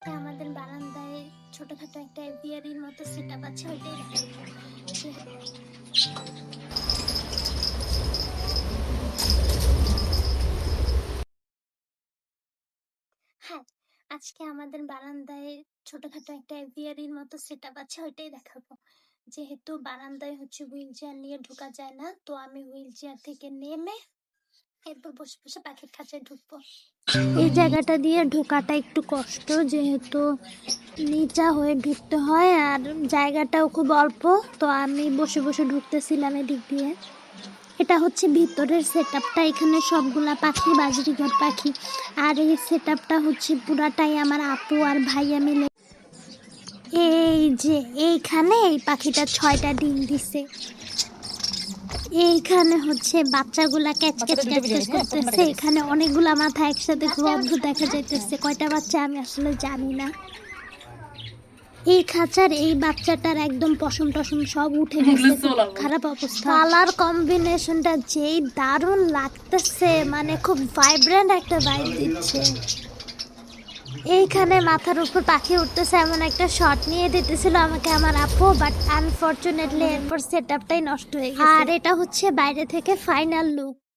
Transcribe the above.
আমাদের বারান্দায় ছোটখাটো একটা এভিয়ারির মতো সেটআপ আছে, ওইটাই দেখাবো। হ্যাঁ, আজকে আমাদের বারান্দায় ছোটখাটো একটা এভিয়ারির মতো সেটআপ আছে, ওইটাই দেখাবো। যেহেতু বারান্দায় হুইল চেয়ার নিয়ে ঢোকা যায় না, তো আমি হুইল চেয়ার থেকে নেমে এরপর বসে বসে পাখির খাঁচায় ঢুকবো। এই জায়গাটা দিয়ে ঢোকাটা একটু কষ্ট, যেহেতু নিচা হয়ে ঢুকতে হয় আর জায়গাটাও খুব অল্প, তো আমি বসে বসে ঢুকতেছিলাম এদিক দিয়ে। এটা হচ্ছে ভিতরের সেটআপটা, এখানে সবগুলা পাখি বাজরিঘর পাখি। আর এই সেটআপটা হচ্ছে পুরাটাই আমার আপু আর ভাইয়া মিলে। এই যে এইখানে এই পাখিটা 6টা ডিম দিছে। এইখানে হচ্ছে বাচ্চাগুলা ক্যাচ ক্যাচ ক্যাচ ক্যাচ করতেছে। এখানে অনেকগুলা মাথা একসাথে খুব অদ্ভুত দেখা যাইতেছে। কয়টা বাচ্চা আমি আসলে জানি না। এই খাঁচার এই বাচ্চাটার একদম পশম টসম সব উঠে গেছে, খারাপ অবস্থা। কালার কম্বিনেশনটা যেই দারুণ লাগতেছে, মানে খুব ভাইব্রেন্ট একটা ভাইব দিচ্ছে। এইখানে মাথার উপর পাখি উঠতেছে এমন একটা শট নিয়ে দিতেছিল আমাকে আমার আপু, বাট আনফরচুনেটলি এরপর সেটআপটাই নষ্ট হয়ে গেছে। আর এটা হচ্ছে বাইরে থেকে ফাইনাল লুক।